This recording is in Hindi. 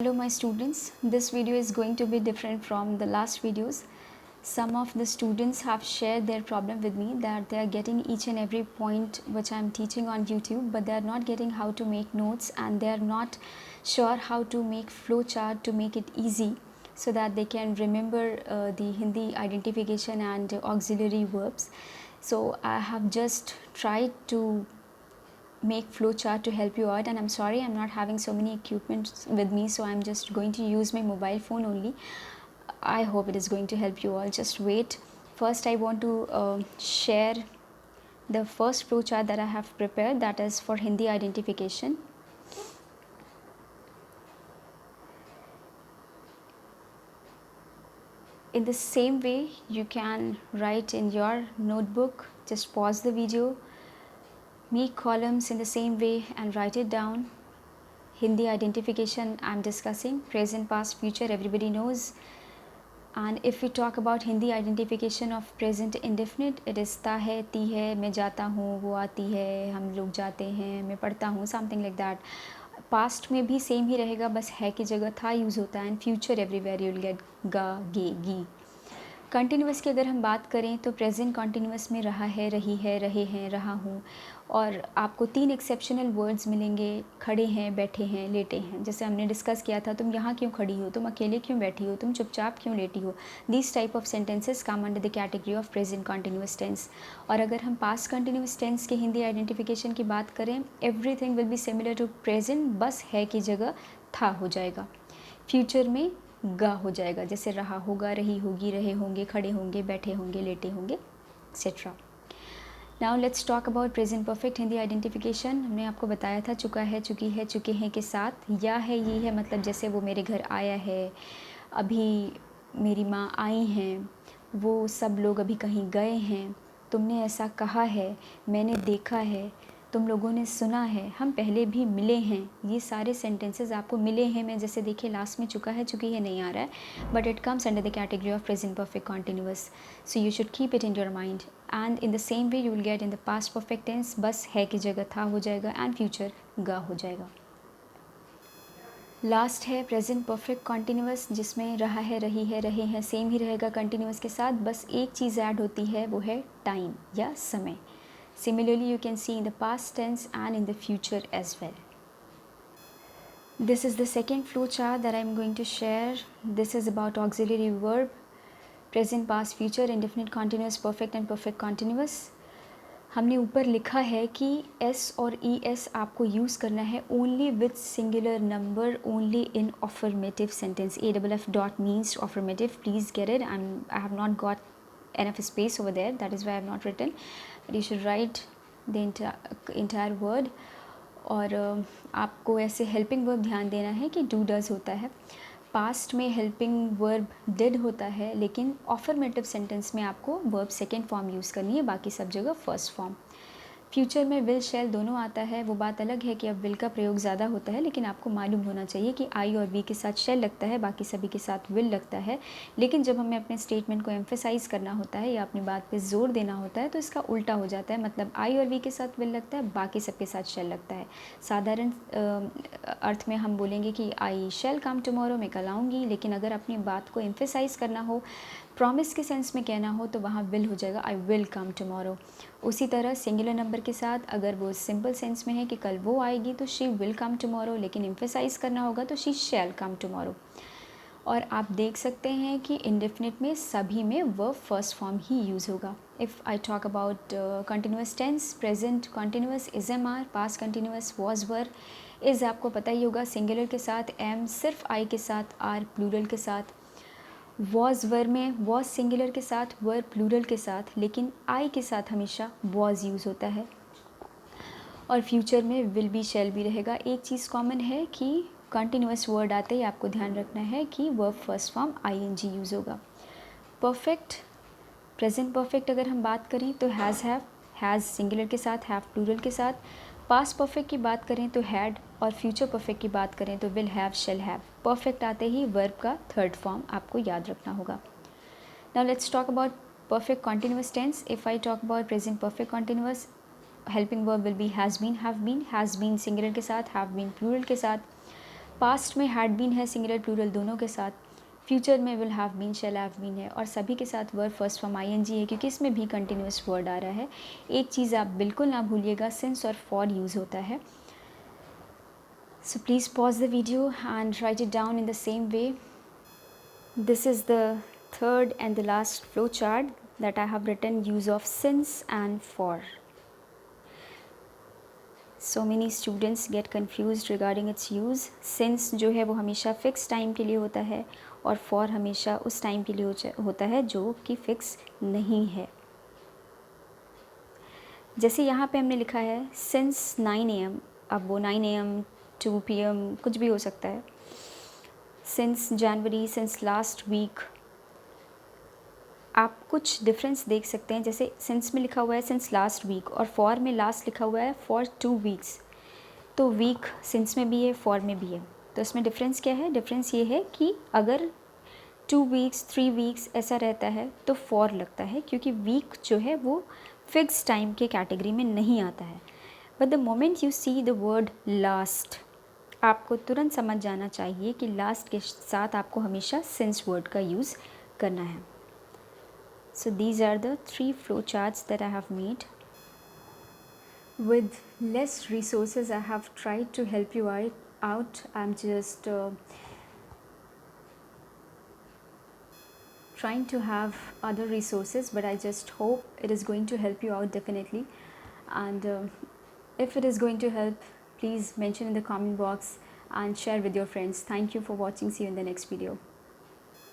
Hello my students, this video is going to be different from the last videos. Some of the students have shared their problem with me that they are getting each and every point which I am teaching on YouTube, but they are not getting how to make notes and they are not sure how to make flow chart to make it easy so that they can remember the Hindi identification and auxiliary verbs. So I have just tried to make flow chart to help you out, and I'm sorry I'm not having so many equipments with me, so I'm just going to use my mobile phone only. I hope it is going to help you all. Just wait. First I want to share the first flow chart that I have prepared, that is for Hindi identification. In the same way you can write in your notebook. Just pause the video, make columns in the same way and write it down. Hindi identification I'm discussing, present, past, future, everybody knows. And if we talk about Hindi identification of present indefinite, it is ता है, ती है, मैं जाता हूँ, वो आती है, हम लोग जाते हैं, मैं पढ़ता हूँ, something like that. पास्ट में भी सेम ही रहेगा, बस है की जगह था यूज़ होता है. And future everywhere you will gate गा, गे, गी. कंटिन्यूस की अगर हम बात करें तो प्रेजेंट कंटिन्यूस में रहा है, रही है, रहे हैं, रहा हूँ. और आपको 3 एक्सेप्शनल वर्ड्स मिलेंगे, खड़े हैं, बैठे हैं, लेटे हैं. जैसे हमने डिस्कस किया था, तुम यहाँ क्यों खड़ी हो, तुम अकेले क्यों बैठी हो, तुम चुपचाप क्यों लेटी हो. These type of sentences come under the category of present continuous tense. और अगर हम पास्ट कंटिन्यूस टेंस के हिंदी आइडेंटिफिकेशन की बात करें, everything will be similar to present, बस है की जगह था हो जाएगा. फ्यूचर में गा हो जाएगा, जैसे रहा होगा, रही होगी, रहे होंगे, खड़े होंगे, बैठे होंगे, लेटे होंगे, etcetera. Now let's talk about present perfect Hindi identification. हमने आपको बताया था चुका है, चुकी है, चुके हैं के साथ या है, ये है, मतलब जैसे वो मेरे घर आया है, अभी मेरी माँ आई हैं, वो सब लोग अभी कहीं गए हैं, तुमने ऐसा कहा है, मैंने देखा है, तुम लोगों ने सुना है, हम पहले भी मिले हैं. ये सारे सेंटेंसेस आपको मिले हैं में जैसे देखिए लास्ट में चुका है, चुकी है नहीं आ रहा है, but it comes under the category of present perfect continuous. So you should keep it in your mind. And in the same way you will get in the past perfect tense, बस है की जगह था हो जाएगा, एंड फ्यूचर गा हो जाएगा. लास्ट है प्रेजेंट परफेक्ट कॉन्टिन्यूअस, जिसमें रहा है, रही है, रहे हैं सेम ही रहेगा कंटिन्यूअस के साथ, बस एक चीज़ ऐड होती है, वो है टाइम या समय. Similarly, you can see in the past tense and in the future as well. This is the second flow chart that I am going to share. This is about auxiliary verb, present, past, future, indefinite, continuous, perfect and perfect continuous. हमने ऊपर लिखा है कि s और es आपको यूज़ करना है only with singular number, only in affirmative sentence. AFF dot means affirmative. Please get it. I have not got enough space over there, that is why I have not written, but you should write the entire word. और आपको ऐसे हेल्पिंग वर्ब ध्यान देना है कि डू डज होता है, पास्ट में हेल्पिंग वर्ब डिड होता है, लेकिन ऑफर्मेटिव सेंटेंस में आपको वर्ब सेकेंड फॉर्म यूज़ करनी है, बाकी सब जगह फर्स्ट फॉर्म. फ्यूचर में विल शैल दोनों आता है. वो बात अलग है कि अब विल का प्रयोग ज़्यादा होता है, लेकिन आपको मालूम होना चाहिए कि आई और वी के साथ शैल लगता है, बाकी सभी के साथ विल लगता है. लेकिन जब हमें अपने स्टेटमेंट को एम्फेसाइज़ करना होता है या अपनी बात पे जोर देना होता है तो इसका उल्टा हो जाता है, मतलब आई और वी के साथ विल लगता है, बाकी सबके साथ शैल लगता है. साधारण अर्थ में हम बोलेंगे कि आई शैल कम टुमारो, मैं कल आऊँगी, लेकिन अगर अपनी बात को एम्फेसाइज़ करना हो, प्रॉमिस के सेंस में कहना हो, तो वहाँ विल हो जाएगा, आई विल कम टुमारो. उसी तरह सिंगुलर नंबर के साथ अगर वो सिंपल सेंस में है कि कल वो आएगी तो शी विल कम टुमारो, लेकिन एम्फेसाइज़ करना होगा तो शी शैल कम टुमारो. और आप देख सकते हैं कि इंडेफिनिट में सभी में वर्ब फर्स्ट फॉर्म ही यूज़ होगा. If I talk about continuous tense, present continuous is am are, past continuous was were. Is आपको पता ही होगा सिंगुलर के साथ एम, सिर्फ आई के साथ आर प्लूरल के साथ. वॉज वर में वॉज सिंगुलर के साथ, वर प्लूरल के साथ, लेकिन आई के साथ हमेशा वॉज यूज़ होता है. और फ्यूचर में विल बी शैल भी रहेगा. एक चीज़ कॉमन है कि कंटिन्यूस वर्ड आते ही आपको ध्यान रखना है कि verb first form ING use होगा. परफेक्ट, प्रेजेंट परफेक्ट अगर हम बात करें तो हैज़ सिंगुलर के साथ, हैव प्लूरल के साथ. पास्ट परफेक्ट की बात करें तो हैड, और फ्यूचर परफेक्ट की बात करें तो will have, shall have. Perfect आते ही वर्ब का थर्ड फॉर्म आपको याद रखना होगा. Now let's talk about perfect continuous tense. If I talk about present perfect continuous, helping verb will be has been singular के साथ, हैव बीन प्लूरल के साथ. पास्ट में हैड बीन है सिंगुलर प्लूरल दोनों के साथ, फ्यूचर में will have been, shall have been है, और सभी के साथ वर्ब फर्स्ट फॉर्म आईएनजी है क्योंकि इसमें भी कंटिन्यूस वर्ड आ रहा है। एक चीज़ आप बिल्कुल ना भूलिएगा, सिंस और फॉर यूज़ होता है। So please pause the video and right it down in the same way. This is the third and the last flow chart that I have written use of since and for. So many students get confused regarding its use. Since जो है वो हमेशा फिक्स टाइम के लिए होता है और for हमेशा उस टाइम के लिए होता है जो कि फिक्स नहीं है। जैसे यहाँ पे हमने लिखा है since 9 AM, अब वो 9 AM 2 PM कुछ भी हो सकता है। since January, since last week, आप कुछ डिफरेंस देख सकते हैं। जैसे सिंस में लिखा हुआ है सिंस लास्ट वीक और फॉर में लास्ट लिखा हुआ है फॉर 2 वीक्स, तो वीक सिंस में भी है फॉर में भी है, तो इसमें डिफरेंस क्या है? डिफरेंस ये है कि अगर 2 वीक्स 3 वीक्स ऐसा रहता है तो फॉर लगता है क्योंकि वीक जो है वो फिक्स टाइम के कैटेगरी में नहीं आता है। But the moment you see the word last, आपको तुरंत समझ जाना चाहिए कि लास्ट के साथ आपको हमेशा सिंस वर्ड का यूज़ करना है। So these are the 3 flow charts that I have made. With less resources, I have tried to help you out. I'm just trying to have other resources, but I just hope it is going to help you out definitely. And if it is going to help, please mention in the comment box and share with your friends. Thank you for watching. See you in the next video.